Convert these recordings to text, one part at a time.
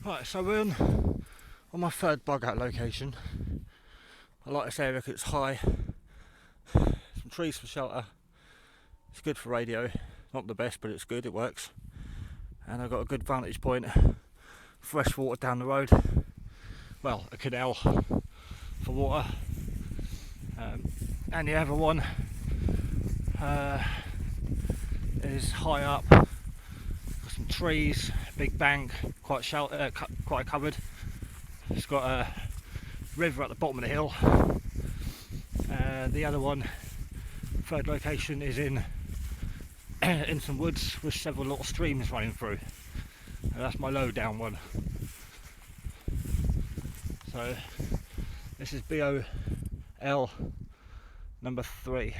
Right, so we're on my third bug out location. I like this area because it's high, some trees for shelter, it's good for radio, not the best but it's good, it works. And I've got a good vantage point, fresh water down the road, well, a canal for water. And the other one is high up, got some trees, big bank, quite covered. It's got a river at the bottom of the hill. The other one, third location, is in in some woods with several little streams running through. And that's my low down one. So this is BOL number 3.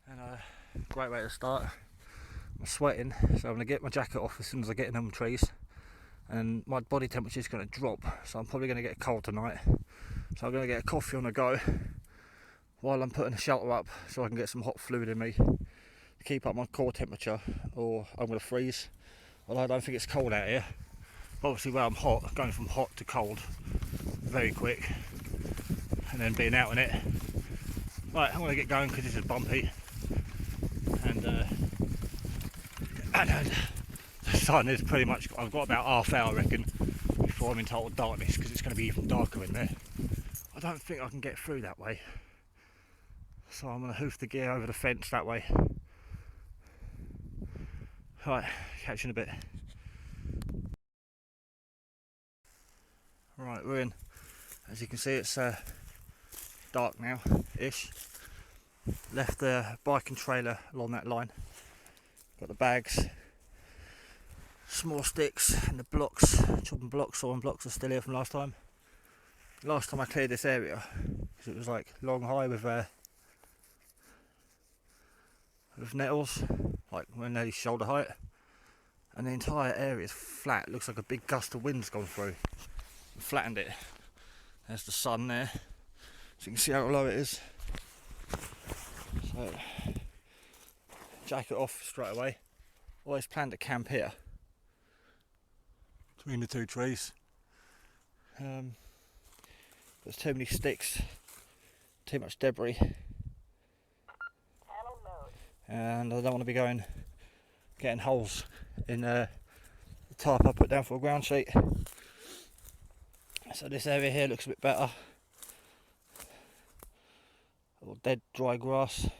And a great way to start. I'm sweating, so I'm going to get my jacket off as soon as I get in them trees. And my body temperature is going to drop, so I'm probably going to get a cold tonight. So I'm going to get a coffee on the go while I'm putting a shelter up so I can get some hot fluid in me to keep up my core temperature, or I'm going to freeze. Although I don't think it's cold out here. Obviously where I'm hot, going from hot to cold very quick, and then being out in it. Right, I'm going to get going because this is bumpy. And the sun is pretty much, I've got about half hour I reckon before I'm in total darkness, because it's going to be even darker in there. I don't think I can get through that way, so I'm going to hoof the gear over the fence that way. Right, catch you in a bit. Right, we're in. As you can see, it's dark now ish. Left the bike and trailer along that line. Got the bags, small sticks, and the blocks, chopping blocks, sawing blocks are still here from last time. Last time I cleared this area, because it was like long high with nettles, like we're nearly shoulder height, and the entire area is flat. It looks like a big gust of wind's gone through and flattened it. There's the sun there, so you can see how low it is. So, jacket off straight away. Always planned to camp here between the two trees. There's too many sticks, too much debris, and I don't want to be getting holes in the tarp I put down for a ground sheet. So this area here looks a bit better. All dead dry grass. There's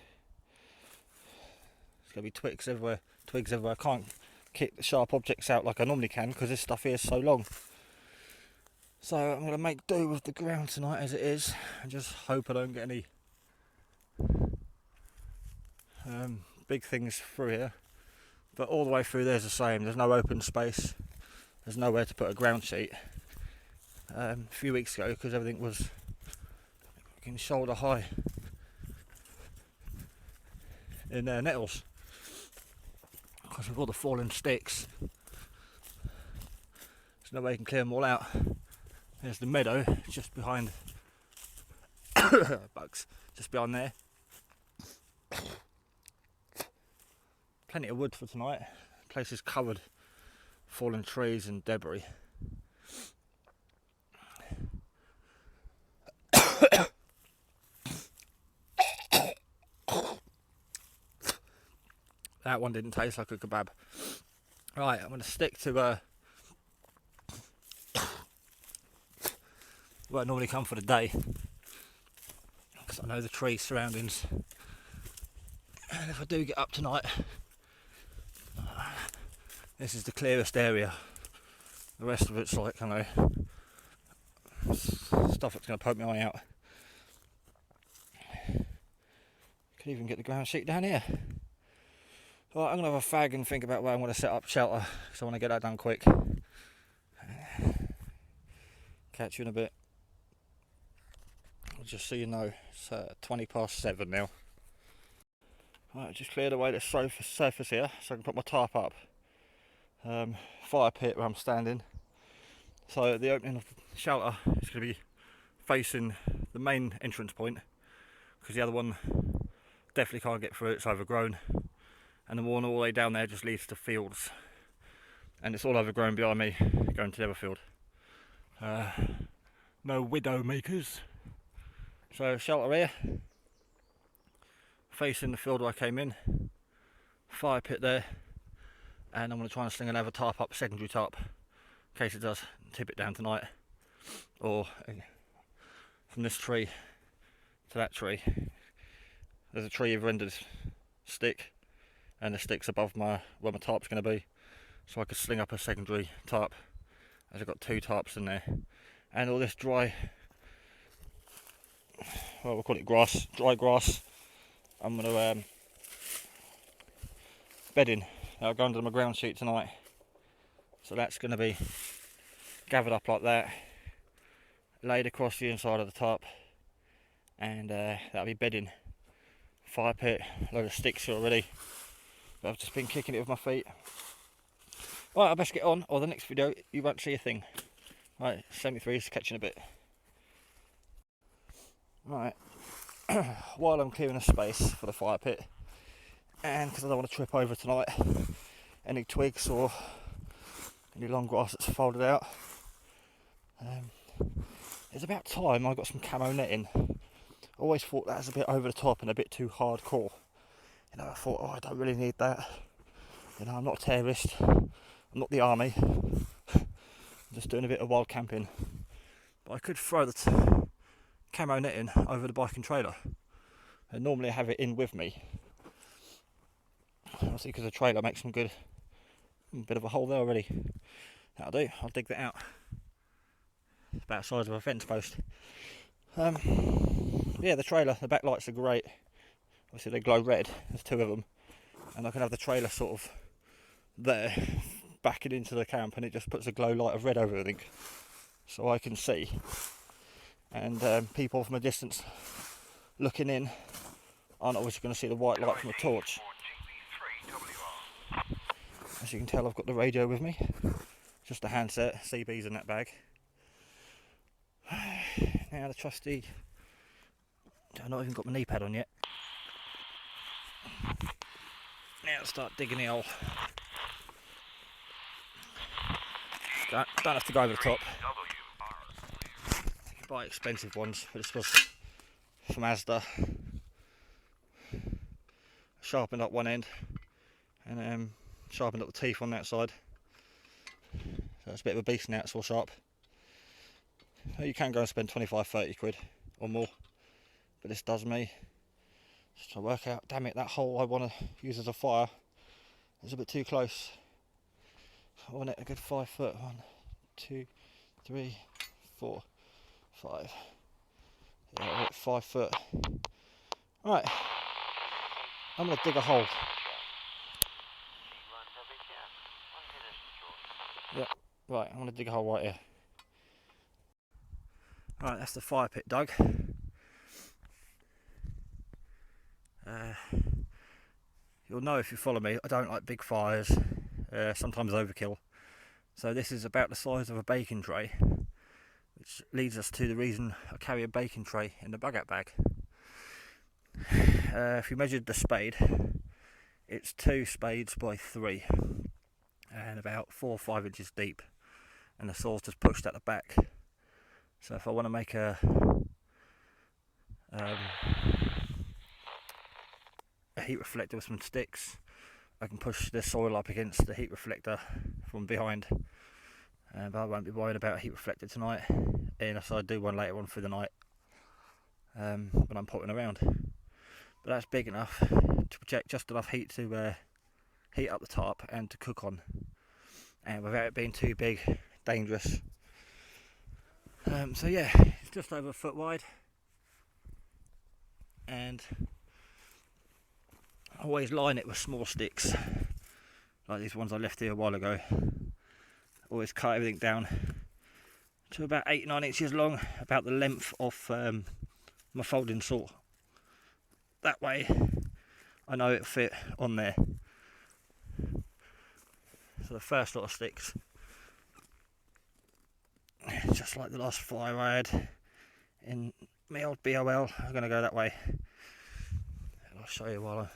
going to be twigs everywhere. I can't kick the sharp objects out like I normally can because this stuff here is so long. So I'm going to make do with the ground tonight as it is and just hope I don't get any big things through here. But all the way through there's the same. There's no open space. There's nowhere to put a ground sheet. A few weeks ago, because everything was fucking shoulder high in nettles, because with all the fallen sticks, there's no way you can clear them all out. There's the meadow just behind bugs, just behind there. Plenty of wood for tonight. The place is covered, fallen trees and debris. That one didn't taste like a kebab. Right, I'm going to stick to where I normally come for the day, because I know the tree surroundings. And if I do get up tonight, this is the clearest area. The rest of it's like, I know, stuff that's going to poke my eye out. Could even get the ground sheet down here. Right, I'm going to have a fag and think about where I'm going to set up shelter, because I want to get that done quick. Catch you in a bit. Just so you know, it's 7:20 now. Right, just cleared away the surface here so I can put my tarp up. Fire pit where I'm standing. So the opening of the shelter is going to be facing the main entrance point, because the other one definitely can't get through, it's overgrown. and the one all the way down there just leads to fields, and it's all overgrown behind me going to the other field. No widow makers. So shelter here, facing the field where I came in, fire pit there, and I'm going to try and sling another tarp up, secondary tarp, in case it does tip it down tonight. Or from this tree to that tree, there's a tree either end of this stick, and the stick's above where my tarp's going to be, so I could sling up a secondary tarp, as I've got 2 tarps in there. And all this dry, well, we'll call it grass, dry grass, I'm going to bed in. I'll go under my ground sheet tonight, so that's going to be gathered up like that, laid across the inside of the tarp, and that'll be bedding. Fire pit, load of sticks here already, but I've just been kicking it with my feet. Right, I best get on, or the next video you won't see a thing. Right, 73 is catching a bit. Right, while I'm clearing a space for the fire pit, and because I don't want to trip over tonight any twigs or any long grass that's folded out, it's about time I got some camo netting. I always thought that was a bit over the top and a bit too hardcore. You know, I thought, oh, I don't really need that. You know, I'm not a terrorist, I'm not the army, I'm just doing a bit of wild camping. But I could throw the camo netting over the bike and trailer, and normally I have it in with me. Obviously, because the trailer makes some good, bit of a hole there already. That'll do, I'll dig that out. It's about the size of a fence post. Yeah, the trailer, the back lights are great. Obviously they glow red, there's 2 of them. And I can have the trailer sort of there, backing into the camp, and it just puts a glow light of red over everything, so I can see. And people from a distance looking in aren't obviously going to see the white light from a torch. As you can tell, I've got the radio with me, just a handset, CB's in that bag. Now the trusty, I've not even got my knee pad on yet. Now I'll start digging the hole. Don't have to go over the top. You can buy expensive ones, but this was from Asda. Sharpened up one end and sharpened up the teeth on that side. So it's a bit of a beast now, it's all sharp. You can go and spend 25-30 quid or more, but this does me. Just trying to work out, damn it, that hole I want to use as a fire is a bit too close. I want it a good 5 foot. 1, 2, 3, 4, 5. Yeah, I want it 5 foot. Right, I'm going to dig a hole. Yeah, right, I'm going to dig a hole right here. Right, that's the fire pit dug. You'll know if you follow me, I don't like big fires, sometimes overkill. So this is about the size of a baking tray, which leads us to the reason I carry a baking tray in the bug out bag. If you measured the spade, it's 2 spades by 3 and about 4 or 5 inches deep, and the saw's just pushed at the back. So if I want to make a heat reflector with some sticks, I can push the soil up against the heat reflector from behind. But I won't be worried about a heat reflector tonight, unless I do one later on through the night when I'm potting around. But that's big enough to project just enough heat to heat up the tarp and to cook on, and without it being too big, dangerous. So yeah, it's just over a foot wide, and I always line it with small sticks, like these ones I left here a while ago. Always cut everything down to about 8-9 inches long, about the length of my folding saw. That way I know it'll fit on there. So the first lot of sticks, just like the last fire I had in my old BOL, I'm going to go that way. And I'll show you while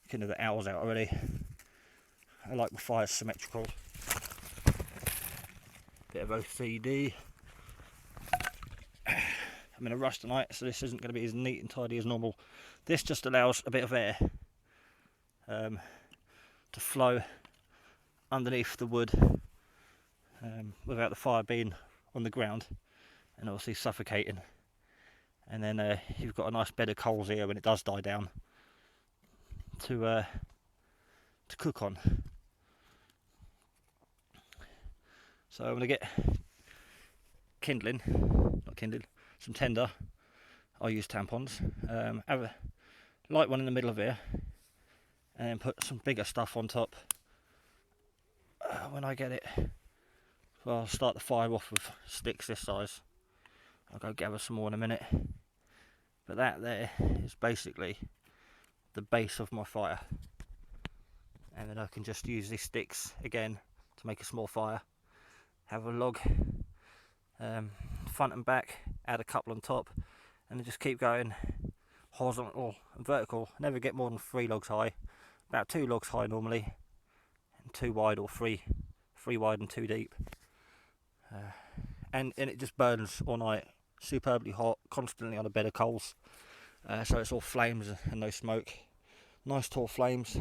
Looking at the owls out already. I like my fires symmetrical. Bit of OCD. I'm in a rush tonight, so this isn't going to be as neat and tidy as normal. This just allows a bit of air to flow underneath the wood without the fire being on the ground and obviously suffocating. And then you've got a nice bed of coals here when it does die down to cook on. So I'm going to get some tender. I'll use tampons. Have a light one in the middle of here, and then put some bigger stuff on top. When I get it, well, I'll start the fire off with sticks this size. I'll go gather some more in a minute. But that there is basically the base of my fire. And then I can just use these sticks again to make a small fire. Have a log front and back, add a couple on top, and then just keep going horizontal and vertical. Never get more than 3 logs high, about 2 logs high normally, and 2 wide or 3 wide and 2 deep. And it just burns all night, superbly hot, constantly on a bed of coals. So it's all flames and no smoke. Nice tall flames,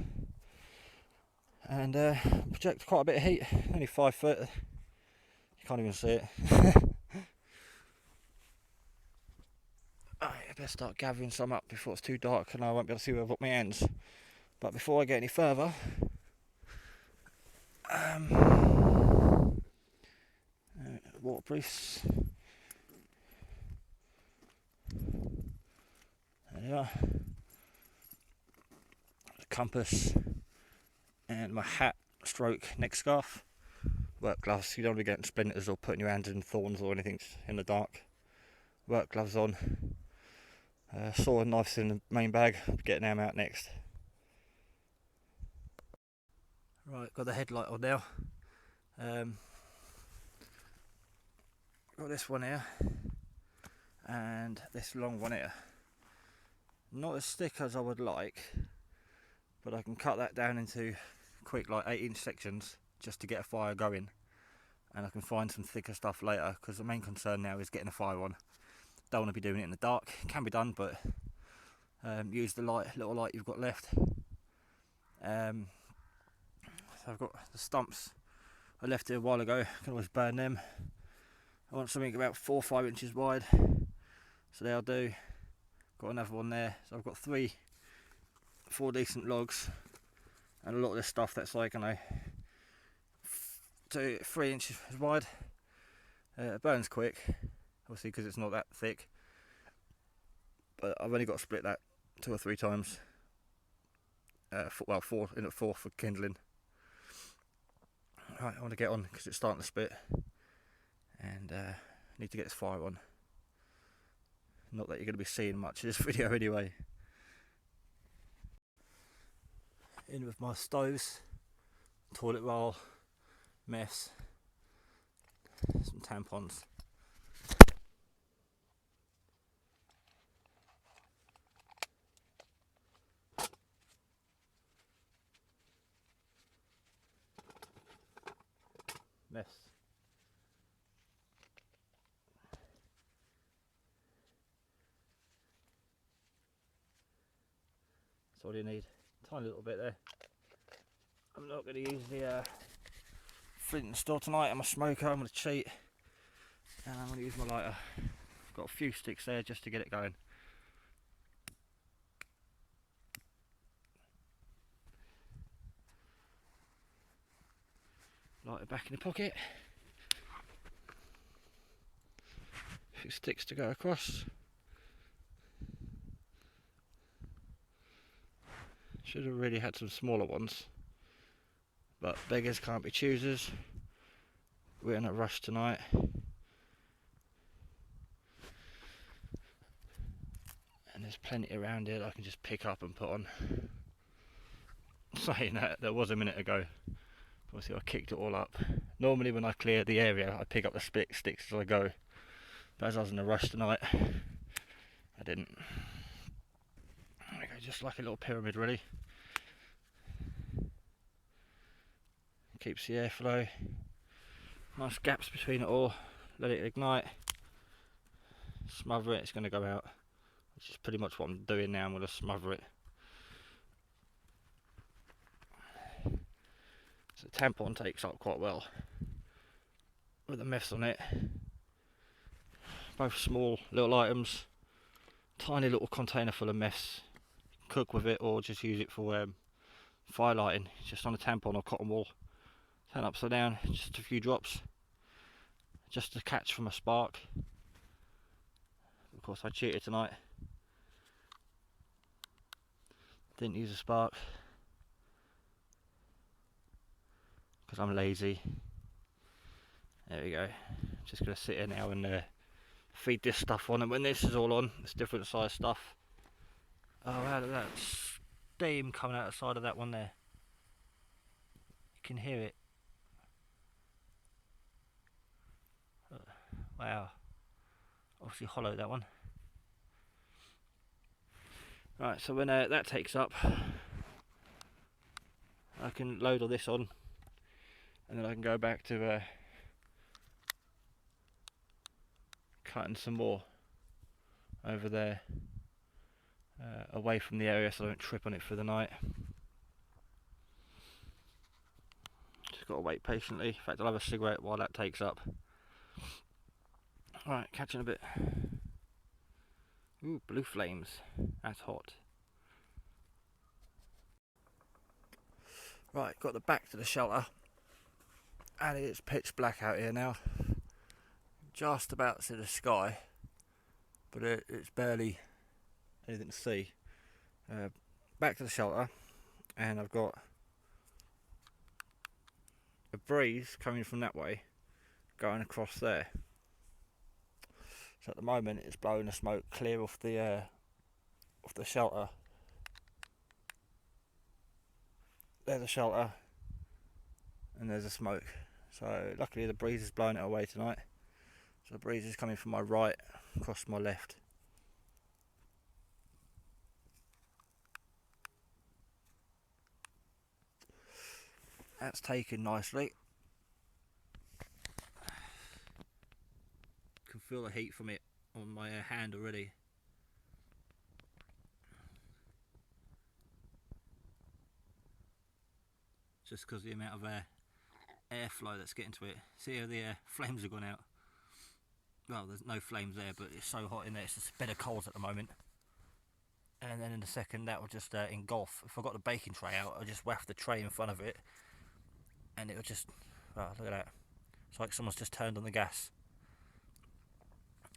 and project quite a bit of heat. Only 5 foot. You can't even see it. I better start gathering some up before it's too dark and I won't be able to see where I've got my hands. But before I get any further, waterproofs. There they are. The compass and my hat stroke neck scarf. Work gloves. You don't want to be getting splinters or putting your hands in thorns or anything in the dark. Work gloves on. Saw and knives in the main bag. Getting them out next. Right, got the headlight on now. Got this one here and this long one here. Not as thick as I would like, but I can cut that down into quick, like 8-inch sections, just to get a fire going. And I can find some thicker stuff later, because the main concern now is getting a fire on. Don't want to be doing it in the dark. It can be done, but use the little light you've got left. So I've got the stumps I left here a while ago. I can always burn them. I want something about 4 or 5 inches wide, so they'll do. Got another one there, so I've got 4 decent logs, and a lot of this stuff that's like, 3 inches wide. It burns quick, obviously, because it's not that thick, but I've only got to split that 2 or 3 times. 4 for kindling. Right, I want to get on because it's starting to spit, and need to get this fire on. Not that you're going to be seeing much of this video anyway. In with my stoves, toilet roll, mess, some tampons. Mess. That's all you need. Tiny little bit there. I'm not going to use the flint and steel tonight. I'm a smoker. I'm going to cheat, and I'm going to use my lighter. Got a few sticks there just to get it going. Lighter back in the pocket. A few sticks to go across. Should have really had some smaller ones, but beggars can't be choosers. We're in a rush tonight. And there's plenty around here that I can just pick up and put on. Saying that, there was a minute ago. Obviously I kicked it all up. Normally when I clear the area I pick up the sticks as I go. But as I was in a rush tonight, I didn't. There we go, just like a little pyramid really. keeps the airflow. Nice gaps between it all. Let it ignite. Smother it, it's going to go out. Which is pretty much what I'm doing now. I'm going to smother it. So the tampon takes up quite well with the mess on it. Both small little items. Tiny little container full of mess. Cook with it or just use it for fire lighting. Just on a tampon or cotton wool. Turn upside down, just a few drops. Just to catch from a spark. Of course I cheated tonight. Didn't use a spark. Because I'm lazy. There we go. Just going to sit here now and feed this stuff on, and when this is all on, it's different size stuff. Oh, wow, look at that steam coming out the side of that one there. You can hear it. Wow. Obviously hollow, that one. Right, so when that takes up, I can load all this on, and then I can go back to cutting some more over there, away from the area so I don't trip on it for the night. Just got to wait patiently. In fact, I'll have a cigarette while that takes up. Alright, catching a bit. Ooh, blue flames. That's hot. Right, got the back to the shelter, and it's pitch black out here now. Just about to see the sky, but it's barely anything to see. Back to the shelter, and I've got a breeze coming from that way, going across there. So at the moment, it's blowing the smoke clear off the shelter. There's a shelter, and there's a smoke. So luckily, the breeze is blowing it away tonight. So the breeze is coming from my right across my left. That's taken nicely. Can feel the heat from it on my hand already. Just because of the amount of airflow that's getting to it. See how the flames have gone out? Well, there's no flames there, but it's so hot in there. It's just a bed of coals at the moment. And then in a second, that will just engulf. If I got the baking tray out, I'll just waft the tray in front of it, and it will just. Oh, look at that! It's like someone's just turned on the gas.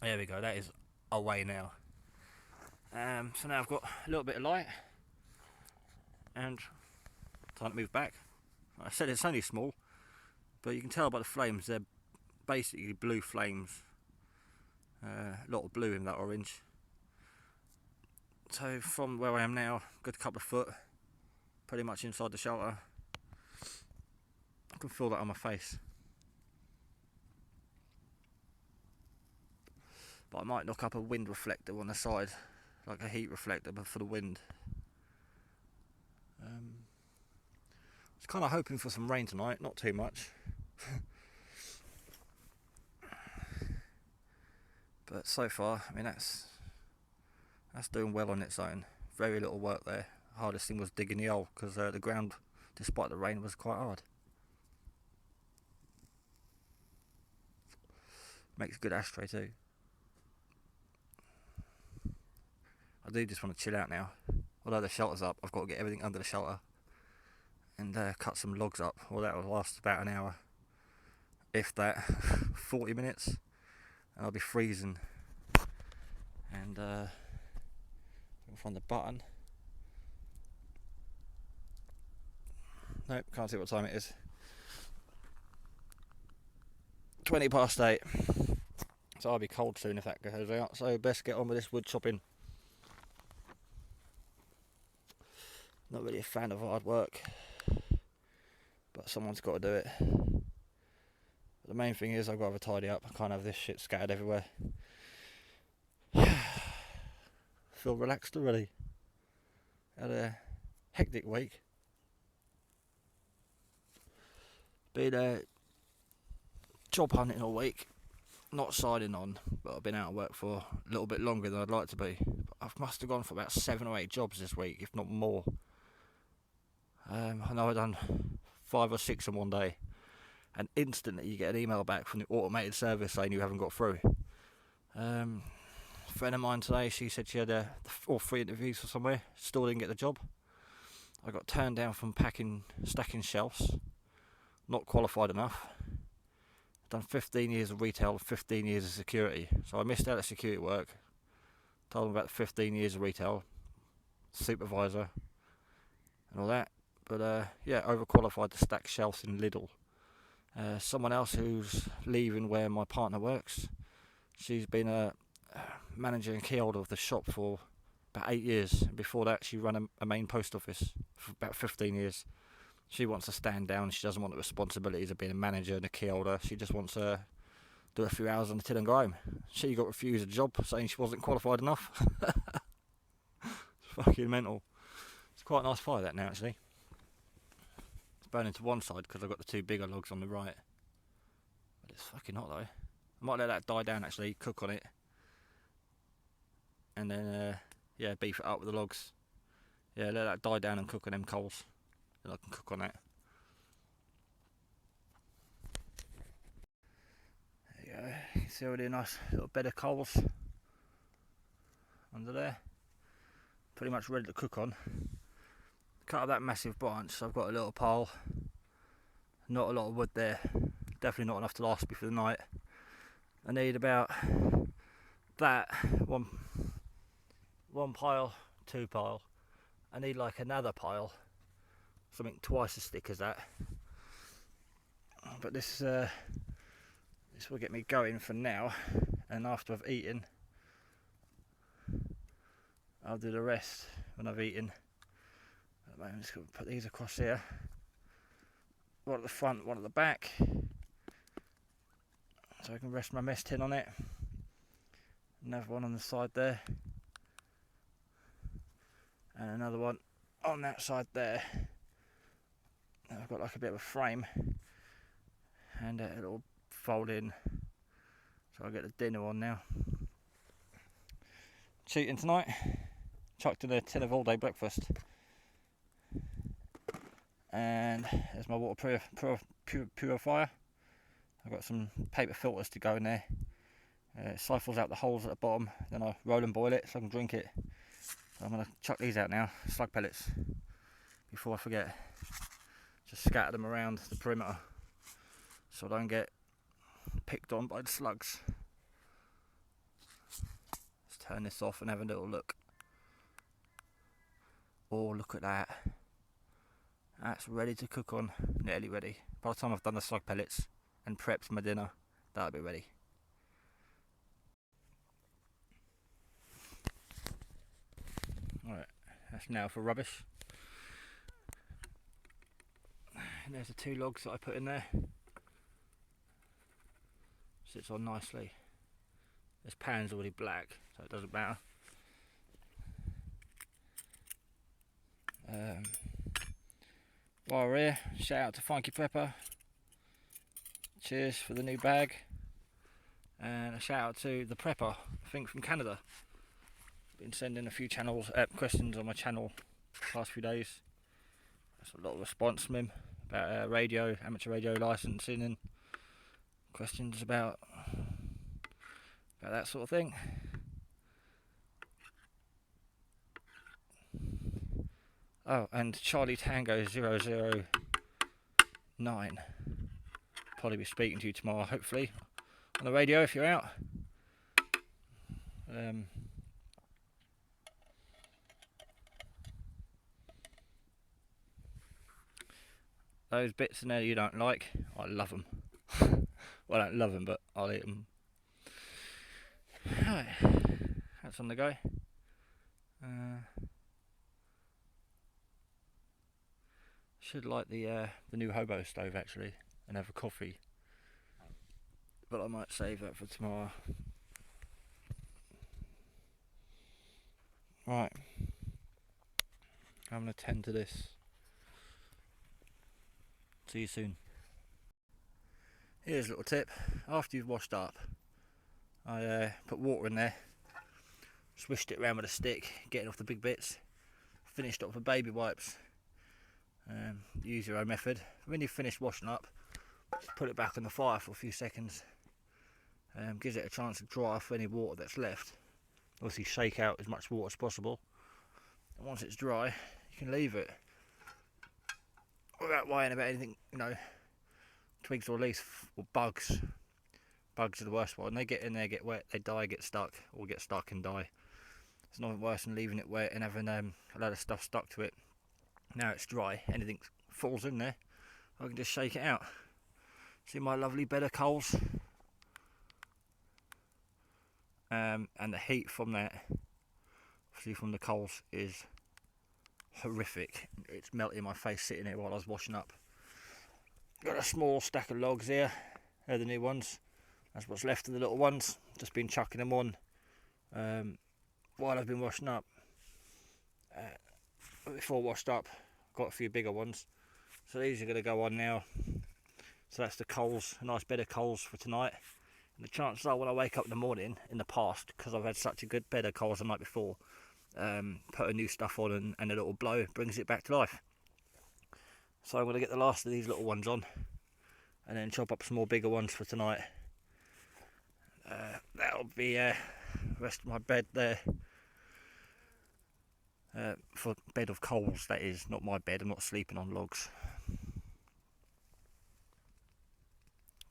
There we go. That is away now. So now I've got a little bit of light, and time to move back. Like I said, it's only small, but you can tell by the flames they're basically blue flames. A lot of blue in that orange. So from where I am now, good couple of foot, pretty much inside the shelter. I can feel that on my face. But I might knock up a wind reflector on the side, like a heat reflector, but for the wind. I was kind of hoping for some rain tonight, not too much. But so far, I mean, that's doing well on its own. Very little work there. Hardest thing was digging the hole, because the ground, despite the rain, was quite hard. Makes a good ashtray too. I do just want to chill out now. Although the shelter's up, I've got to get everything under the shelter and cut some logs up. Well, that will last about an hour, if that. 40 minutes, and I'll be freezing. And I'll find the button. Nope, can't see what time it is. 20 past 8. So I'll be cold soon if that goes out. So best get on with this wood chopping. Not really a fan of hard work, but someone's got to do it. But the main thing is I've got to tidy up. I can't have this shit scattered everywhere. Feel relaxed already. Had a hectic week. Been job hunting all week, not signing on, but I've been out of work for a little bit longer than I'd like to be. I must have gone for about 7 or 8 jobs this week, if not more. I know I've done 5 or 6 in one day, and instantly you get an email back from the automated service saying you haven't got through. A friend of mine today, she said she had all 3 interviews for somewhere, still didn't get the job. I got turned down from stacking shelves, not qualified enough. Done 15 years of retail and 15 years of security, so I missed out at security work. Told them about the 15 years of retail, supervisor and all that, but overqualified to stack shelves in Lidl. Someone else who's leaving where my partner works, she's been a manager and key holder of the shop for about 8 years. Before that she ran a main post office for about 15 years. She wants to stand down. She doesn't want the responsibilities of being a manager and a key holder. She just wants to do a few hours on the till and go home. She got refused a job saying she wasn't qualified enough. It's fucking mental. It's quite a nice fire that now actually. It's burning to one side because I've got the 2 bigger logs on the right. But it's fucking hot though. I might let that die down actually, cook on it. And then beef it up with the logs. Yeah, let that die down and cook on them coals. Then I can cook on that. There you go. You can see already a nice little bed of coals under there. Pretty much ready to cook on. Cut up that massive branch, so I've got a little pile. Not a lot of wood there. Definitely not enough to last me for the night. I need about that one pile, 2 pile. I need like another pile, something twice as thick as that. But this will get me going for now, and after I've eaten I'll do the rest when I've eaten. At the moment I'm just going to put these across here, one at the front, one at the back, so I can rest my mess tin on it. Another one on the side there, and another one on that side there. And I've got like a bit of a frame, and it'll fold in, so I'll get the dinner on now. Cheating tonight, chucked in a tin of all day breakfast, and there's my water purifier. I've got some paper filters to go in there. It siphons out the holes at the bottom, then I roll and boil it so I can drink it. So I'm going to chuck these out now, slug pellets, before I forget. Just scatter them around the perimeter so I don't get picked on by the slugs. Let's turn this off and have a little look. Oh, look at that. That's ready to cook on, nearly ready. By the time I've done the slug pellets and prepped my dinner, that'll be ready. Alright, that's now for rubbish. And there's the 2 logs that I put in there. Sits on nicely. This pan's already black, so it doesn't matter. While we're here, shout out to Funky Prepper. Cheers for the new bag. And a shout out to the Prepper, I think from Canada. Been sending a few questions on my channel the past few days. There's a lot of response from him about amateur radio licensing, and questions about that sort of thing. Oh, and Charlie Tango 009. Probably be speaking to you tomorrow, hopefully, on the radio if you're out. Those bits in there you don't like, I love them. Well, I don't love them, but I'll eat them. Right, that's on the go. Should light the new hobo stove actually and have a coffee, but I might save that for tomorrow. Right, I'm gonna tend to this. See you soon. Here's a little tip. After you've washed up, I put water in there, swished it around with a stick, getting off the big bits, finished up with baby wipes. Use your own method. When you've finished washing up, just put it back on the fire for a few seconds. Gives it a chance to dry off any water that's left. Obviously shake out as much water as possible. And once it's dry, you can leave it without worrying about anything, twigs or leaves or bugs. Bugs are the worst one. They get in there, get wet, they die, get stuck, or get stuck and die. It's nothing worse than leaving it wet and having a load of stuff stuck to it. Now it's dry, anything falls in there, I can just shake it out. See my lovely bed of coals? And the heat from that, obviously from the coals, is horrific. It's melting my face sitting here while I was washing up. Got a small stack of logs here. They're the new ones. That's what's left of the little ones. Just been chucking them on while I've been washing up. Before washed up, got a few bigger ones. So these are going to go on now. So that's the coals, a nice bed of coals for tonight. And the chances are when I wake up in the morning, in the past, because I've had such a good bed of coals the night before, put a new stuff on and a little blow brings it back to life. So I'm going to get the last of these little ones on and then chop up some more bigger ones for tonight. That'll be the rest of my bed there. For bed of coals, that is, not my bed. I'm not sleeping on logs.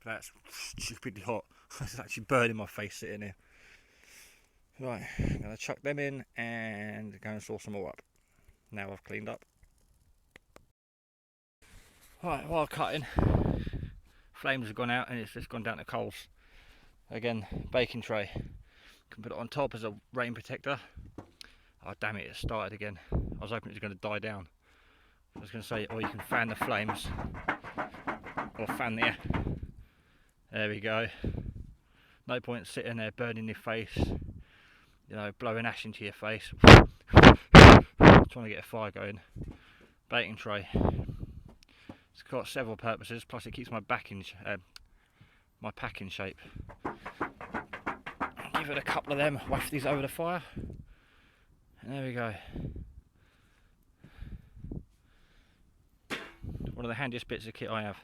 That's stupidly hot. It's actually burning my face sitting here. Right, I'm going to chuck them in and go and saw some more up. Now I've cleaned up. Right, while cutting, flames have gone out and it's just gone down to coals. Again, baking tray. Can put it on top as a rain protector. Oh damn it, it started again. I was hoping it was going to die down. I was going to say, or you can fan the flames, or fan the air. There we go. No point sitting there burning your face, blowing ash into your face. Trying to get a fire going. Baking tray. It's got several purposes, plus it keeps my packing shape. Give it a couple of them, waft these over the fire. And there we go. One of the handiest bits of kit I have.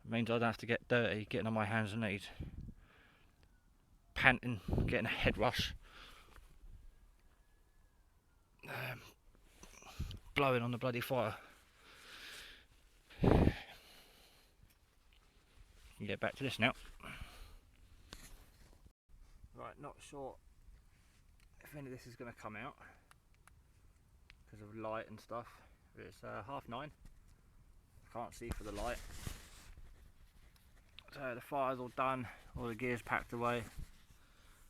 It means I don't have to get dirty getting on my hands and knees. Panting, getting a head rush. Blowing on the bloody fire. Can get back to this now. Right, not sure if any of this is going to come out because of light and stuff. It's 9:30. Can't see for the light. So the fire's all done, all the gear's packed away.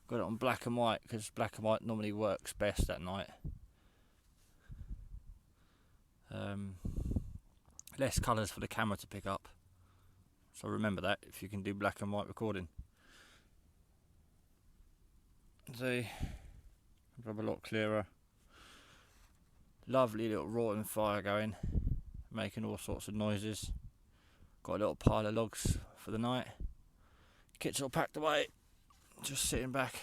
Got it on black and white because black and white normally works best at night. Less colours for the camera to pick up. So remember that if you can do black and white recording. See, a lot clearer. Lovely little roaring fire going, making all sorts of noises. Got a little pile of logs for the night. Kit's all packed away. Just sitting back.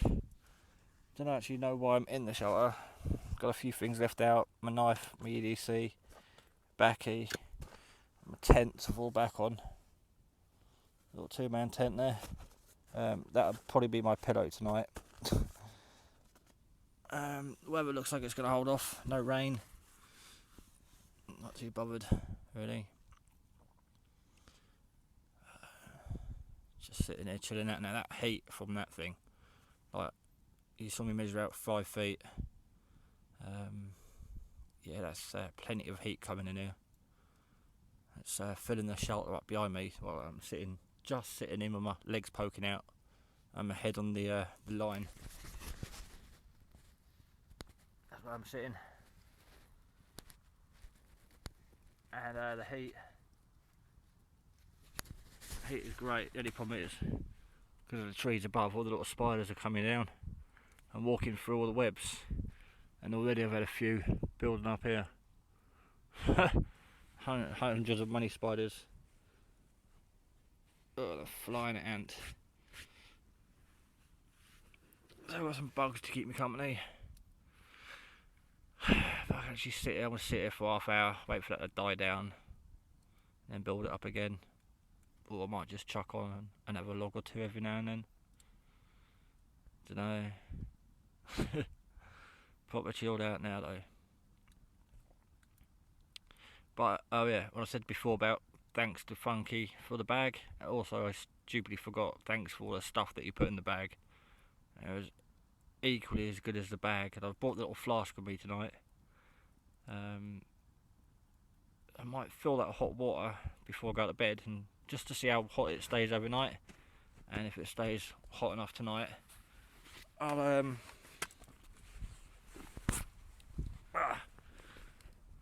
Don't actually know why I'm in the shelter. Got a few things left out. My knife, my EDC, backy, my tent's all back on. Little 2-man tent there. That'll probably be my pillow tonight. Weather looks like it's going to hold off. No rain. Not too bothered, really. Just sitting there chilling out. Now that heat from that thing, like you saw me measure out 5 feet. Yeah, that's plenty of heat coming in here. It's filling the shelter up behind me. Well, I'm just sitting in with my legs poking out and my head on the line. That's where I'm sitting. And the heat is great. The only problem is, because of the trees above, all the little spiders are coming down and walking through all the webs. And already I've had a few building up here. Hundreds of money spiders. Oh, the flying ant. So I've got some bugs to keep me company. If I can actually sit here, I'm going to sit here for half hour, wait for that to die down, then build it up again. Or I might just chuck on another log or two every now and then. Dunno. Proper chilled out now though. But oh yeah, what I said before about thanks to Funky for the bag. Also, I stupidly forgot thanks for all the stuff that you put in the bag. It was equally as good as the bag, and I've bought the little flask with me tonight. I might fill that with hot water before I go to bed, and just to see how hot it stays overnight. And if it stays hot enough tonight, I'll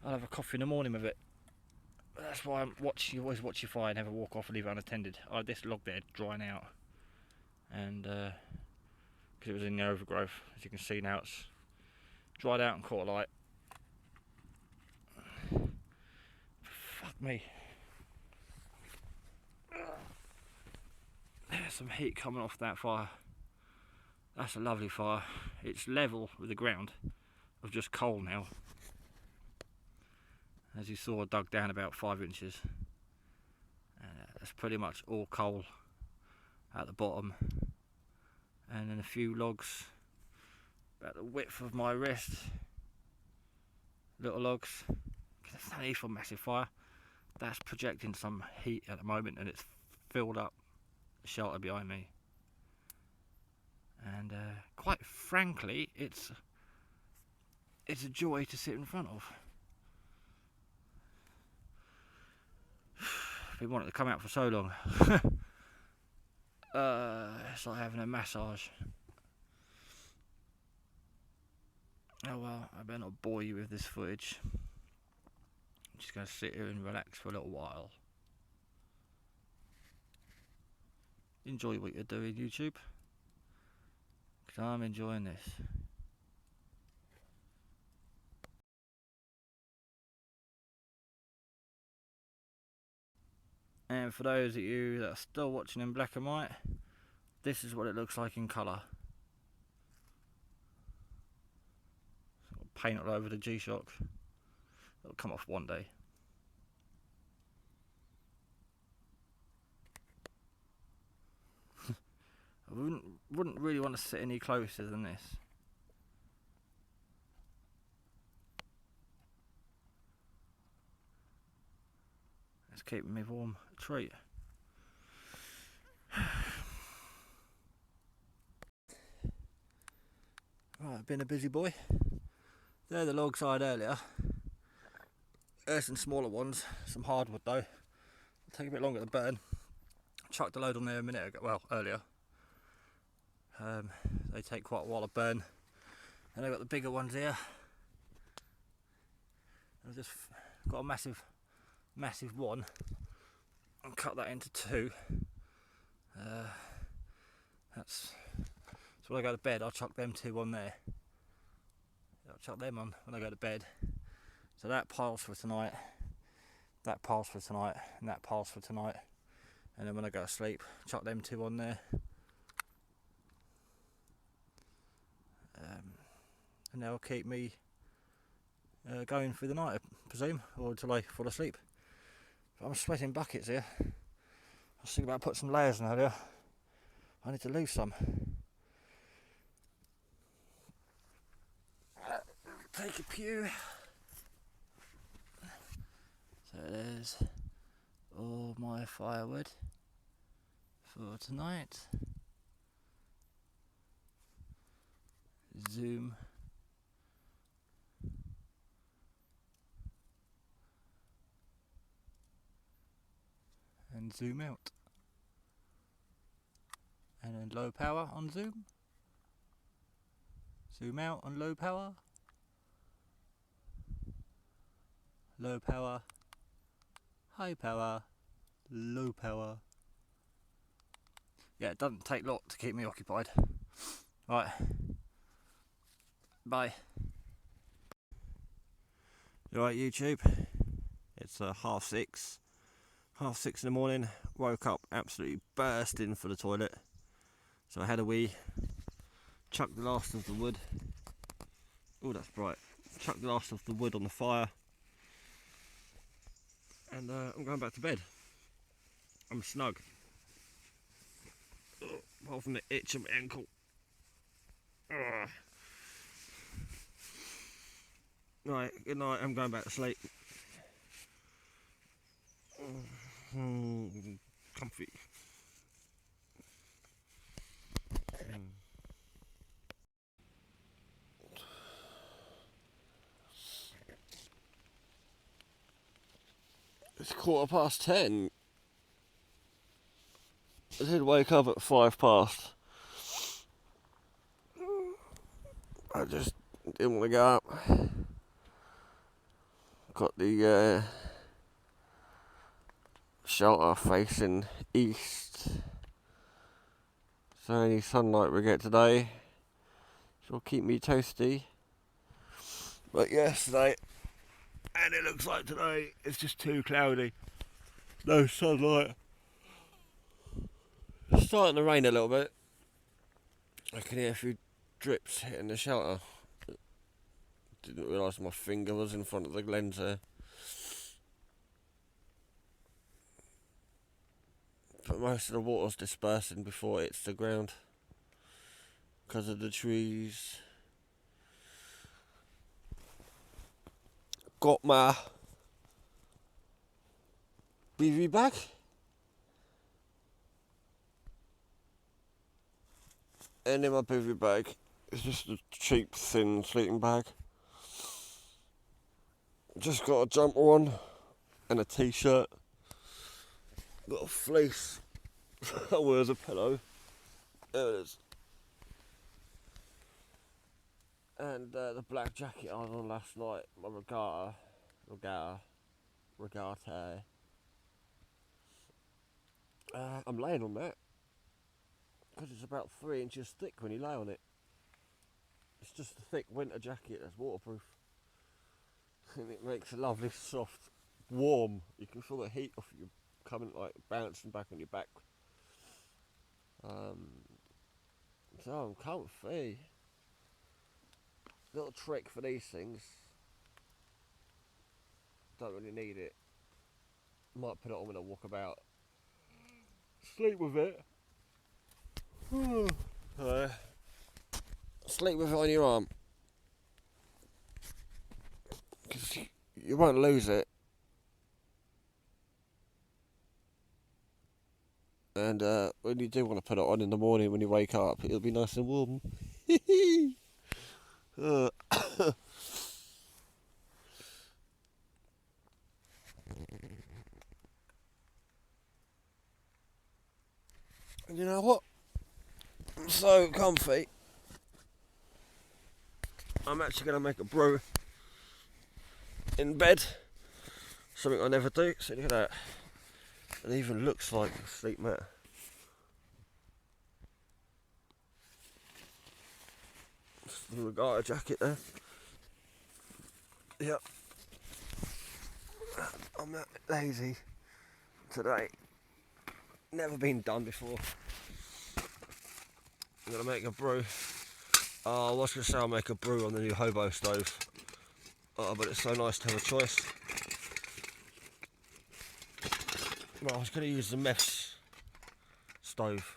have a coffee in the morning with it. That's why you always watch your fire, never walk off and leave it unattended. I had this log there drying out, and because it was in the overgrowth, as you can see now, it's dried out and caught alight. Fuck me. There's some heat coming off that fire. That's a lovely fire. It's level with the ground of just coal now. As you saw, I dug down about 5 inches. That's pretty much all coal at the bottom, and then a few logs about the width of my wrist, little logs. That's not even for massive fire. That's projecting some heat at the moment, and it's filled up the shelter behind me. And quite frankly, it's a joy to sit in front of. I've been wanting to come out for so long. It's like having a massage. Oh well, I better not bore you with this footage. I'm just going to sit here and relax for a little while. Enjoy what you're doing, YouTube, because I'm enjoying this. And for those of you that are still watching in black and white, this is what it looks like in colour. Paint all over the G-Shock. It'll come off one day. I wouldn't really want to sit any closer than this. It's keeping me warm. A treat. Right, been a busy boy. They're the logs I had earlier. There's some smaller ones, some hardwood though. It'll take a bit longer to burn. Chucked a load on there a minute ago, well, earlier. They take quite a while to burn. And I've got the bigger ones here. I've just got a massive one and cut that into two. So when I go to bed, I'll chuck them two on there. I'll chuck them on when I go to bed. So that piles for tonight, that piles for tonight, and that piles for tonight. And then when I go to sleep, chuck them two on there. And they'll keep me going through the night, I presume, or until I fall asleep. But I'm sweating buckets here. I was thinking about putting some layers in earlier. I need to lose some. Take a pew. So there's all my firewood for tonight. Zoom. And zoom out. And then low power on zoom. Zoom out on low power. Low power. High power. Low power. Yeah, it doesn't take a lot to keep me occupied. Right. Bye. Alright YouTube, it's 6:30, 6:30 in the morning, woke up absolutely bursting for the toilet. So I had a wee, chucked the last of the wood. Oh, that's bright. Chucked the last of the wood on the fire. And I'm going back to bed. I'm snug. Apart from the itch of my ankle. Ugh. Right, good night, I'm going back to sleep. Comfy. It's 10:15. I did wake up at 5 past. I just didn't want to go up. Got the shelter facing east. So any sunlight we get today will keep me toasty. But yesterday, and it looks like today, it's just too cloudy. No sunlight. It's starting to rain a little bit. I can hear a few drips hitting the shelter. Didn't realise my finger was in front of the lens there. But most of the water's dispersing before it hits the ground because of the trees. Got my BV bag. And in my BV bag is just a cheap, thin sleeping bag. Just got a jumper on and a t-shirt. Got a fleece. I wear as a pillow. There it is. And the black jacket I was on last night, my regatta. I'm laying on that because it's about 3 inches thick when you lay on it. It's just a thick winter jacket that's waterproof. And it makes a lovely, soft, warm. You can feel the heat off you coming, like bouncing back on your back. So I'm comfy. Little trick for these things. Don't really need it. Might put it on when I walk about. Sleep with it. Sleep with it on your arm. Because you won't lose it. And when you do want to put it on in the morning when you wake up, it'll be nice and warm. And you know what? I'm so comfy. I'm actually going to make a brew in bed. Something I never do. So look at that. It even looks like a sleep mat. The regatta jacket there. Yep. I'm not lazy today. Never been done before. I'm gonna make a brew. I was gonna say I'll make a brew on the new hobo stove. But it's so nice to have a choice. Well, I was gonna use the mess stove.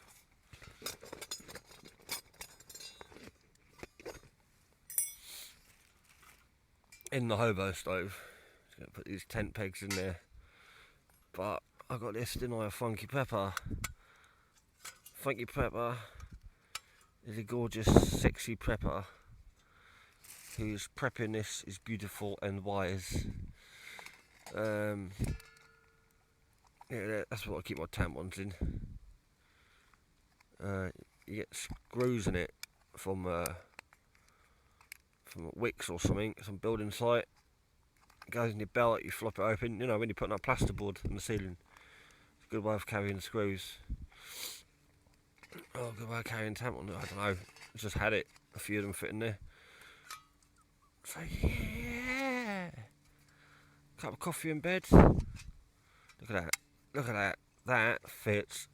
In the hobo stove. Just gonna put these tent pegs in there. But I got this, didn't I? A Funky Pepper. Funky Pepper is a gorgeous, sexy prepper whose preppiness is beautiful and wise. Yeah, that's what I keep my tampons in. You get screws in it from Wicks or something, some building site. It goes in your belt, you flop it open. You know, when you're putting up plasterboard on the ceiling. It's a good way of carrying screws. Oh, good way of carrying tampons. I don't know. I just had it. A few of them fit in there. So yeah. Cup of coffee in bed. Look at that. Look at that. That fits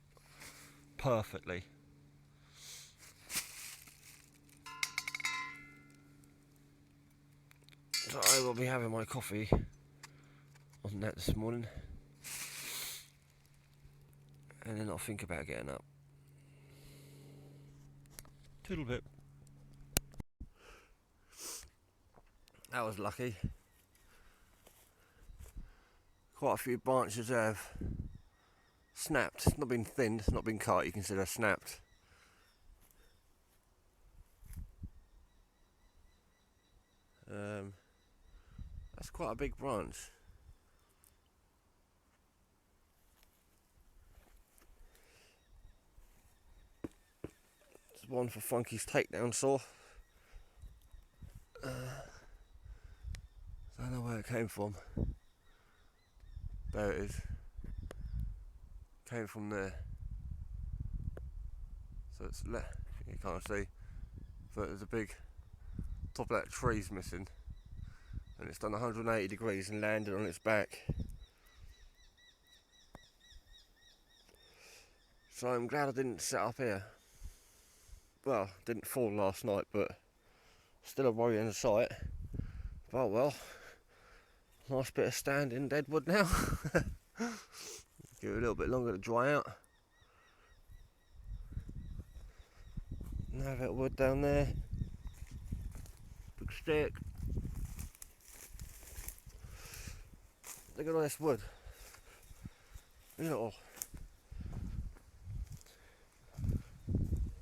perfectly. So I will be having my coffee on that this morning. And then I'll think about getting up. Toodle bit. That was lucky. Quite a few branches have snapped. It's not been thinned, it's not been cut, you can see they're snapped. That's quite a big branch. There's one for Funky's takedown saw. I don't know where it came from. There it is. Came from there. So it's left. You can't see. But there's a big top of that tree's missing. And it's done 180 degrees and landed on its back. So I'm glad I didn't sit up here. Well, didn't fall last night, but still a worrying sight. But well, nice bit of standing dead wood now. Give it a little bit longer to dry out. Now that wood down there. Big stick. Look at all this wood. Isn't it all?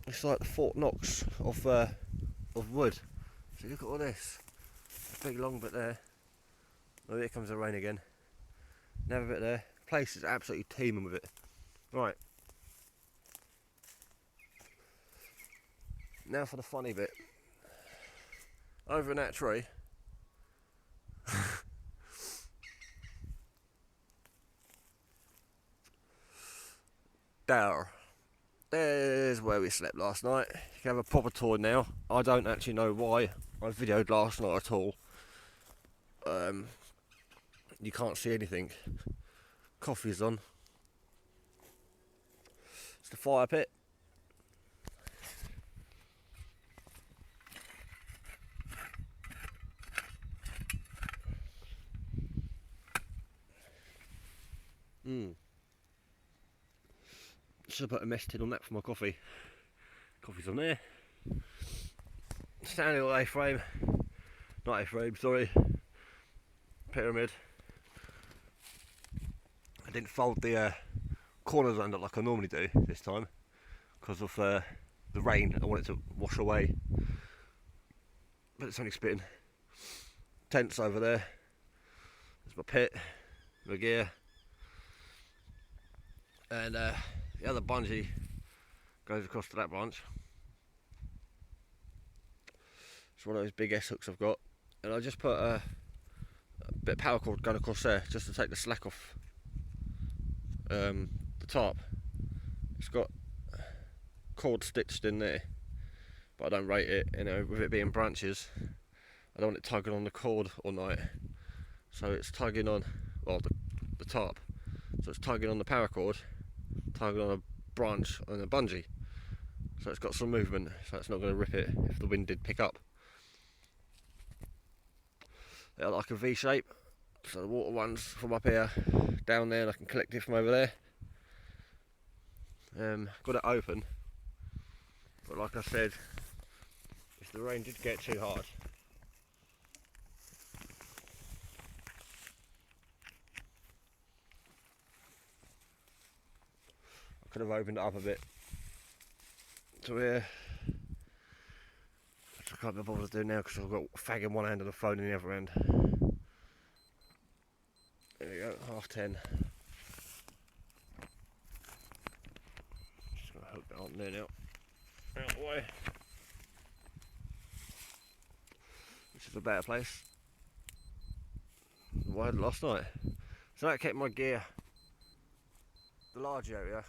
It's like the Fort Knox of wood. So look at all this. Big long bit there. Oh, here comes the rain again. Another bit there. The place is absolutely teeming with it. Right. Now for the funny bit. Over in that tree. There's where we slept last night. You can have a proper tour now. I don't actually know why I videoed last night at all. You can't see anything. Coffee's on. It's the fire pit. Should have put a mess tin on that for my coffee. Coffee's on there. Standing little A-frame. Not A-frame, sorry. Pyramid. I didn't fold the corners under like I normally do this time because of the rain. I want it to wash away. But it's only spitting. Tents over there. There's my pit, my gear. And the other bungee goes across to that branch. It's one of those big S hooks I've got, and I just put a bit of power cord going across there just to take the slack off the top. It's got cord stitched in there, but I don't rate it. You know, with it being branches, I don't want it tugging on the cord all night. So it's tugging on, well, the top. So it's tugging on the power cord, tugging on a branch and a bungee. So it's got some movement, so it's not going to rip it if the wind did pick up. They're like a V shape, so the water runs from up here down there and I can collect it from over there. Got it open, but like I said, if the rain did get too hard, I could have opened it up a bit to here. Which I can't be bothered to do now because I've got a fag in one hand and a phone in the other hand. There we go, 10:30. Just gonna hook that on there now. Out the way. Which is a better place than what I had last night. So that kept my gear, the large area,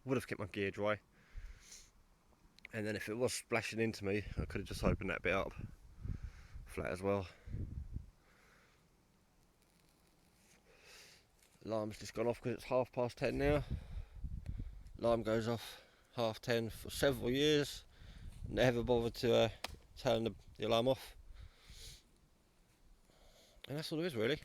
would have kept my gear dry. And then if it was splashing into me, I could have just opened that bit up flat as well. Alarm's just gone off because it's 10:30 now. Alarm goes off 10:30 for several years. Never bothered to turn the alarm off. And that's all there is, really.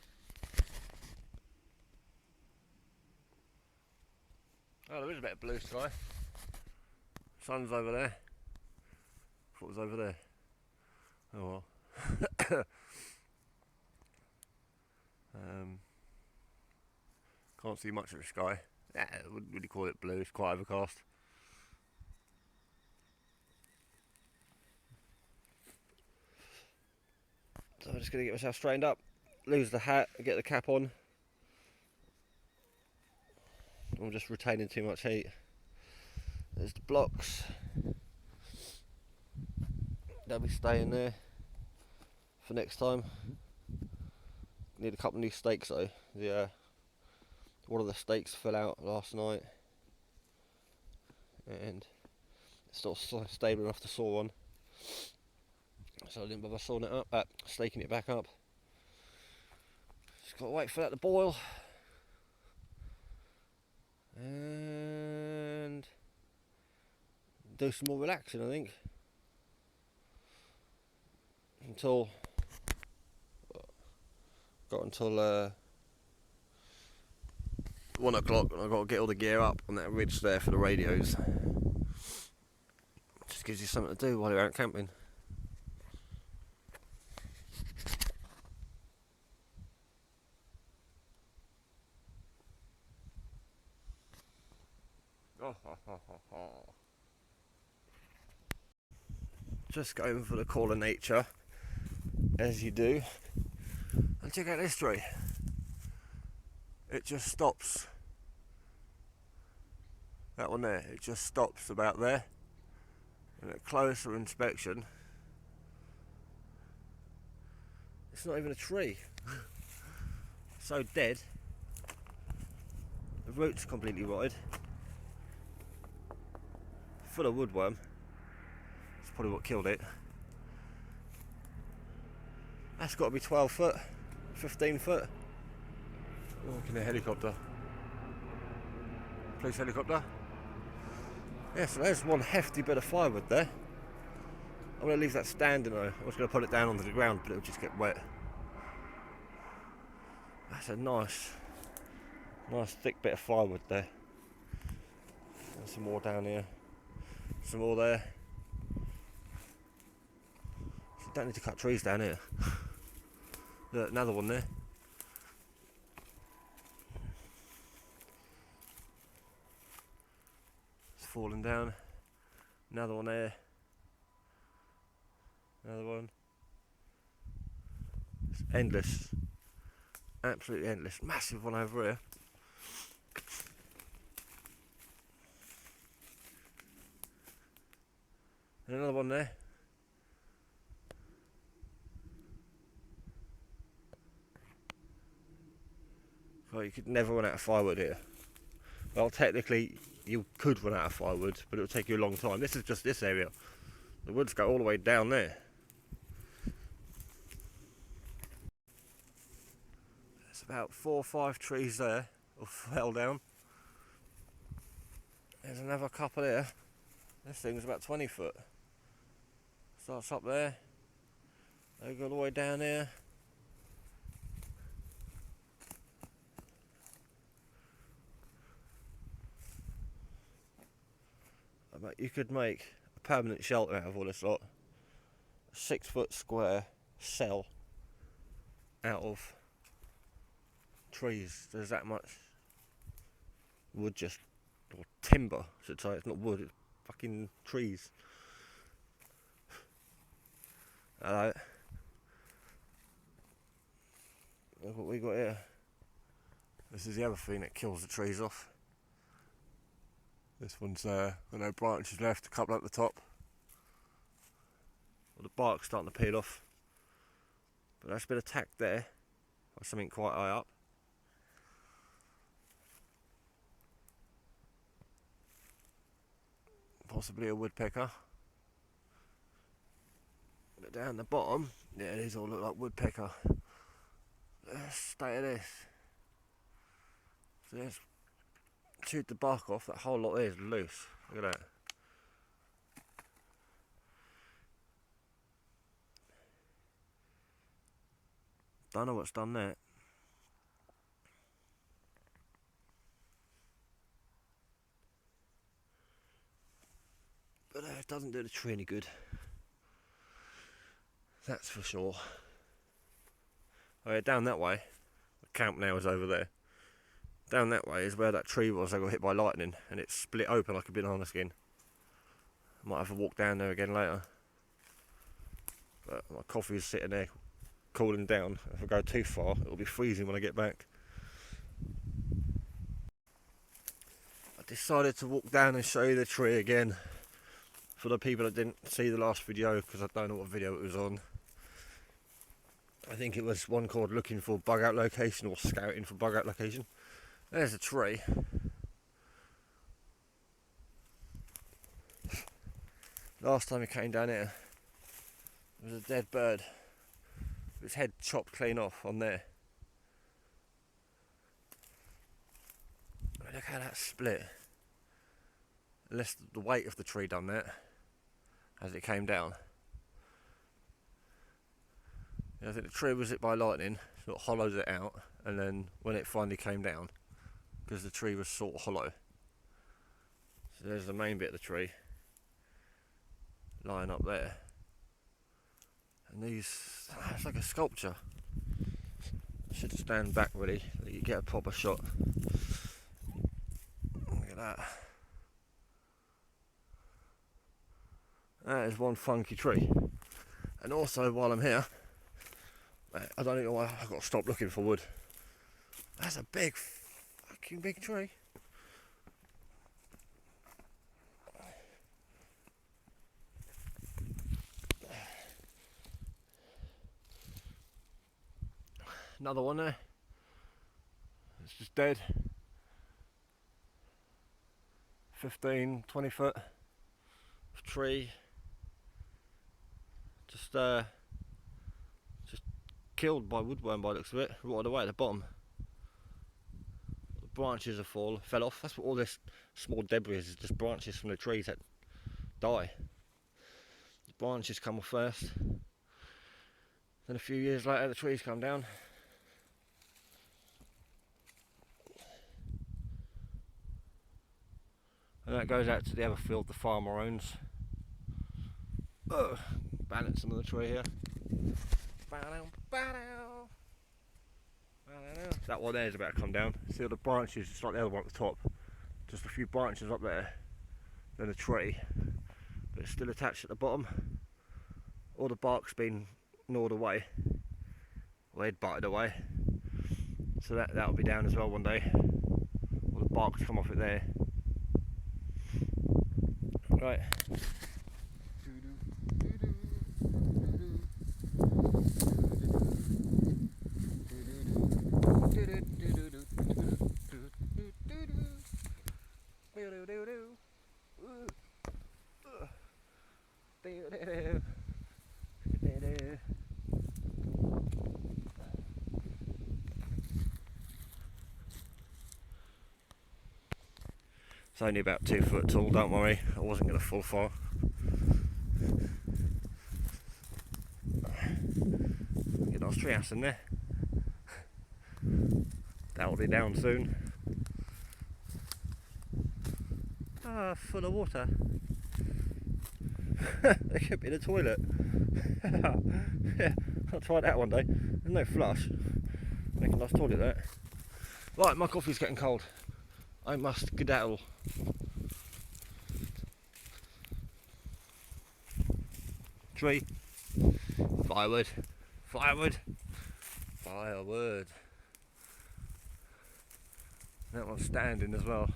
Oh, there is a bit of blue sky. Sun's over there. Thought it was over there. Oh well. Can't see much of the sky. Yeah, I wouldn't really call it blue. It's quite overcast. So I'm just going to get myself straightened up, lose the hat, get the cap on. I'm just retaining too much heat. There's the blocks. They'll be staying there for next time. Need a couple of new stakes though. One of the stakes fell out last night, and it's not stable enough to saw on, so I didn't bother sawing it up, staking it back up. Just got to wait for that to boil, and do some more relaxing, I think, until 1 o'clock, and I've got to get all the gear up on that ridge there for the radios. Just gives you something to do while you're out camping. Just going for the call of nature, as you do. And check out this tree. It just stops. That one there, it just stops about there. And at closer inspection, it's not even a tree. So dead. The roots completely rotted. Full of woodworm. That's probably what killed it. That's got to be 12 foot, 15 foot. Oh, looking at a helicopter. Police helicopter. Yeah, so there's one hefty bit of firewood there. I'm going to leave that standing though. I was going to put it down onto the ground, but it'll just get wet. That's a nice thick bit of firewood there. And some more down here. Some more there. So don't need to cut trees down here. Look, another one there. It's falling down. Another one there. Another one. It's endless. Absolutely endless. Massive one over here. And another one there. Well, you could never run out of firewood here. Well, technically, you could run out of firewood, but it would take you a long time. This is just this area. The woods go all the way down there. There's about 4 or 5 trees there, all fell down. There's another couple here. This thing's about 20 foot. Starts up there. They go all the way down here. You could make a permanent shelter out of all this lot. A 6 foot square cell out of trees. There's that much wood, just, or timber, I should say. It's not wood, it's fucking trees. Hello. Look what we got here. This is the other thing that kills the trees off. This one's got no branches left, a couple at the top. Well, the bark's starting to peel off. But that's been attacked there by something quite high up. Possibly a woodpecker. But down the bottom, yeah, these all look like woodpecker. State of this. So it's chewed the bark off. That whole lot there is loose. Look at that. Don't know what's done that. But it doesn't do the tree any good. That's for sure. Oh yeah, down that way, the camp now is over there. Down that way is where that tree was that got hit by lightning, and it split open like a banana skin. I might have to walk down there again later. But my coffee is sitting there cooling down. If I go too far, it'll be freezing when I get back. I decided to walk down and show you the tree again. For the people that didn't see the last video, because I don't know what video it was on. I think it was one called Looking for Bug Out Location or Scouting for Bug Out Location. There's a tree. Last time we came down here, there was a dead bird with its head chopped clean off on there. Look how that split. Unless the weight of the tree done that as it came down. I think the tree was hit by lightning, sort of hollowed it out, and then when it finally came down, because the tree was sort of hollow. So there's the main bit of the tree lying up there. And these, it's like a sculpture. I should stand back really, so you get a proper shot. Look at that. That is one funky tree. And also, while I'm here, I don't know why I've got to stop looking for wood. That's a fucking big tree. Another one there. It's just dead. 15, 20 foot of tree. Just killed by woodworm by the looks of it, rotted away at the bottom. The branches have fell off. That's what all this small debris is just branches from the trees that die. The branches come off first, then a few years later the trees come down. And that goes out to the other field the farmer owns. Balancing on the tree here. That one there is about to come down. See all the branches, just like the other one at the top. Just a few branches up there. Then a tree. But it's still attached at the bottom. All the bark's been gnawed away. Or head butted away. So that'll be down as well one day. All the bark's come off it there. Right. It's only about 2 foot tall, don't worry, I wasn't going to fall far. Get a nice tree house in there. That'll be down soon. Ah, full of water. They could be in the toilet. Yeah, I'll try that one day. There's no flush. Make a nice toilet there. Right, my coffee's getting cold. I must skedaddle. Tree. Firewood. Firewood. Firewood. That one's standing as well.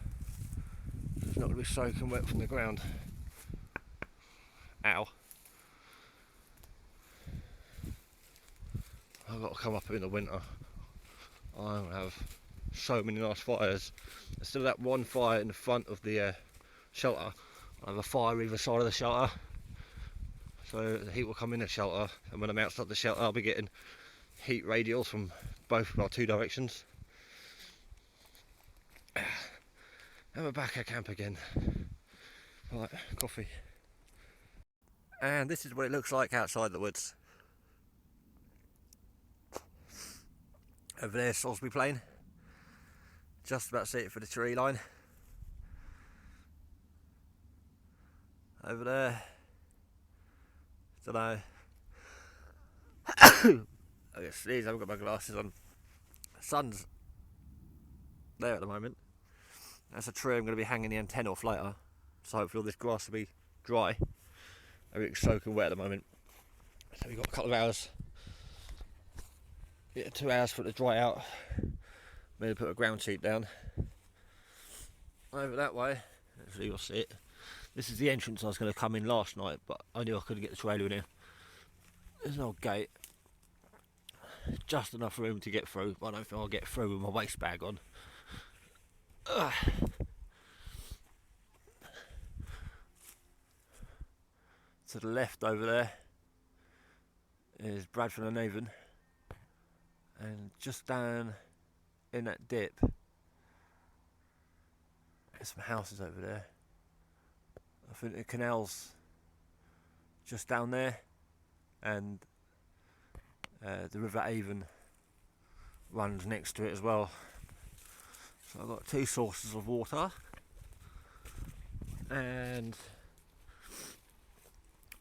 It's not going to be soaking wet from the ground. Ow. I've got to come up in the winter. I have so many nice fires. There's still that one fire in the front of the shelter. I have a fire either side of the shelter. So the heat will come in the shelter, and when I'm outside the shelter I'll be getting heat radials from both, well, 2 directions. And we're back at camp again. Right, coffee. And this is what it looks like outside the woods. Over there, Salisbury Plain. Just about to see it for the tree line. Over there. Don't know. I guess these, I haven't got my glasses on. The sun's there at the moment. That's a tree I'm going to be hanging the antenna off later. So hopefully all this grass will be dry. Everything's soaking wet at the moment. So we've got a couple of hours. Yeah, 2 hours for it to dry out. Maybe put a ground sheet down. Over that way, hopefully you'll see it. This is the entrance I was going to come in last night, but I knew I couldn't get the trailer in here. There's an old gate. Just enough room to get through, but I don't think I'll get through with my waist bag on. Ugh. To the left over there is Bradford and Avon, and just down in that dip there's some houses over there. I think the canal's just down there, and the River Avon runs next to it as well. So I've got 2 sources of water and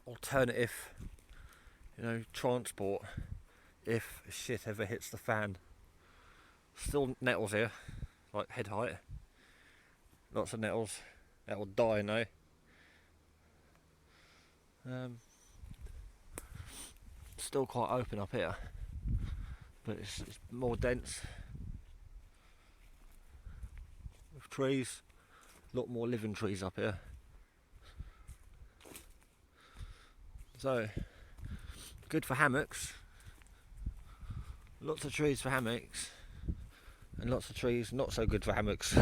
alternative, transport if shit ever hits the fan. Still nettles here, like head height. Lots of nettles. That will die now. Still quite open up here, but it's more dense with trees. A lot more living trees up here. So good for hammocks. Lots of trees for hammocks, and lots of trees not so good for hammocks.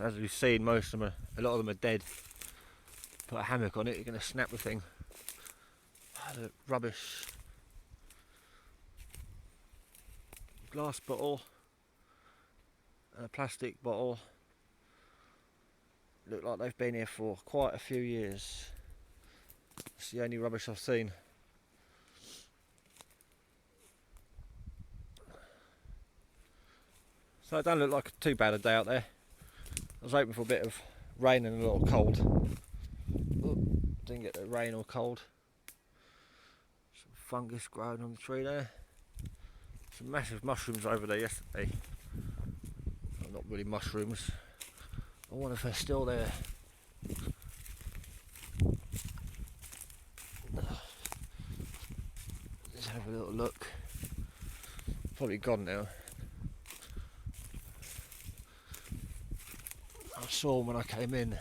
As we've seen, most of them a lot of them are dead. Put a hammock on it, you're going to snap the thing. The rubbish. Glass bottle and a plastic bottle. Look like they've been here for quite a few years. It's the only rubbish I've seen. So it don't look like too bad a day out there. I was hoping for a bit of rain and a little cold. Didn't get the rain or cold. Some fungus growing on the tree there. Some massive mushrooms over there yesterday. Well, not really mushrooms. I wonder if they're still there. Let's have a little look. Probably gone now. I saw them when I came in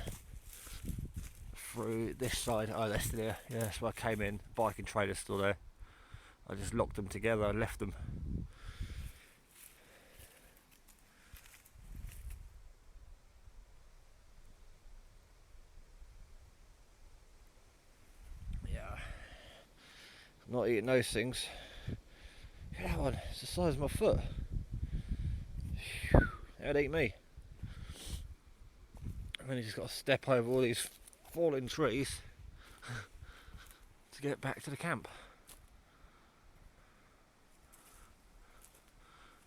through this side. Oh, they're still there. Yeah, that's where I came in. Bike and trailer's still there. I just locked them together and left them. Yeah. I'm not eating those things. Look at that one. It's the size of my foot. That'd eat me. And then you just got to step over all these fallen trees to get back to the camp.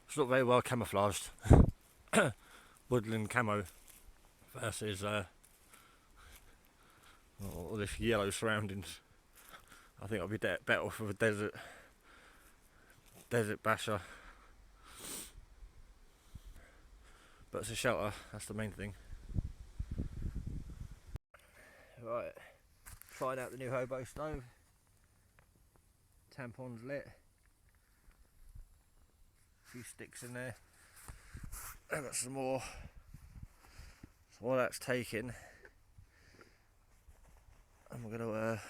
It's not very well camouflaged. Woodland camo versus all this yellow surroundings. I think I'll be better off with a desert basher. But it's a shelter, that's the main thing. Right, trying out the new hobo stove. Tampon's lit. A few sticks in there. I've got some more. So while that's taken, I'm going to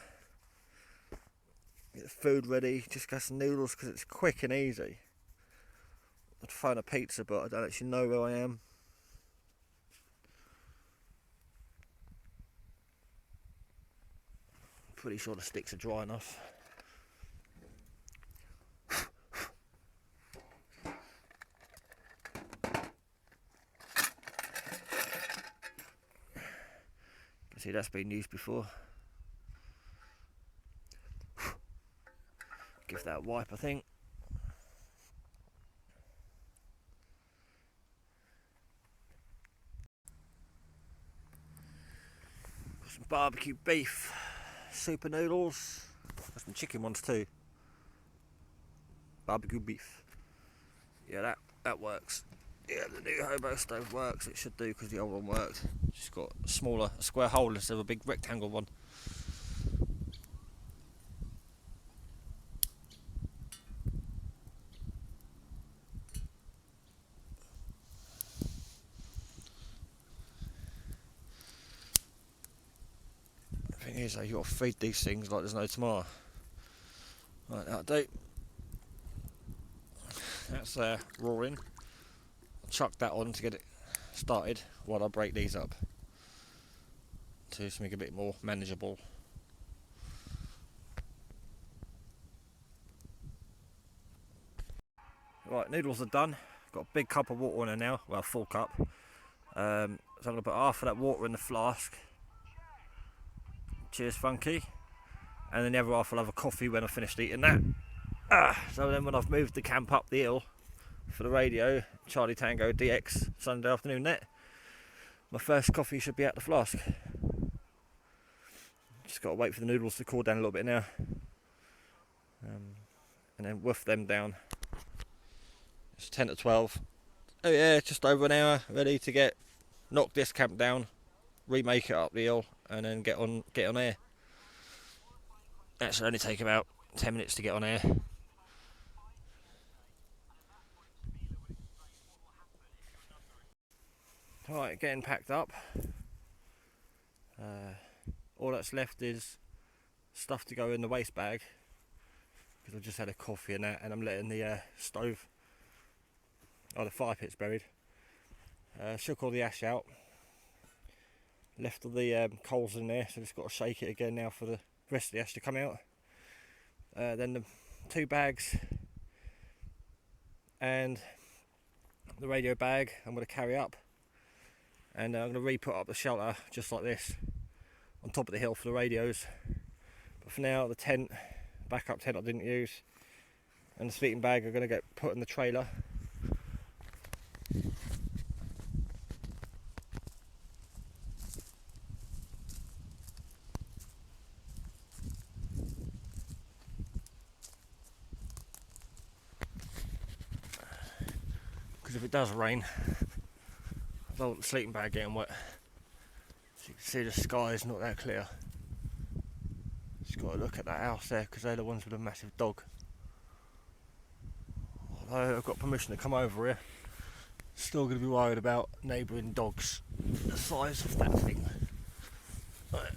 get the food ready. Just got some noodles because it's quick and easy. I'd phone a pizza, but I don't actually know where I am. Pretty sure the sticks are dry enough. See, that's been used before. Give that a wipe, I think. Some barbecue beef, super noodles. Got some chicken ones too. Barbecue beef. Yeah, that works. Yeah, the new hobo stove works. It should do because the old one worked. Just got a smaller square hole instead of a big rectangle one. The thing is, though, you got to feed these things like there's no tomorrow. Right, that'll do. That's roaring. I'll chuck that on to get it started while I break these up to make it a bit more manageable. Right, noodles are done. Got a big cup of water in there now, well, a full cup. So I'm going to put half of that water in the flask. Cheers, Funky. And then the other half I'll have a coffee when I've finished eating that. So then when I've moved the camp up the hill for the radio, Charlie Tango DX, Sunday afternoon net, my first coffee should be out the flask. Just got to wait for the noodles to cool down a little bit now. And then woof them down. It's 10 to 12. Oh yeah, just over an hour, ready to knock this camp down, remake it up the hill, and then get on air. That should only take about 10 minutes to get on air. Right, getting packed up. All that's left is stuff to go in the waste bag, because I've just had a coffee and that, and I'm letting the stove, the fire pit's buried. Shook all the ash out. Left all the coals in there, so just got to shake it again now for the rest of the ash to come out. Then the 2 bags and the radio bag I'm going to carry up, and I'm going to re-put up the shelter just like this on top of the hill for the radios. But for now, the tent, backup tent I didn't use, and the sleeping bag are going to get put in the trailer. Because if it does rain, I don't want the sleeping bag getting wet. So you can see the sky is not that clear. Just got to look at that house there, because they're the ones with a massive dog. Although I've got permission to come over here, still going to be worried about neighbouring dogs the size of that thing. Right.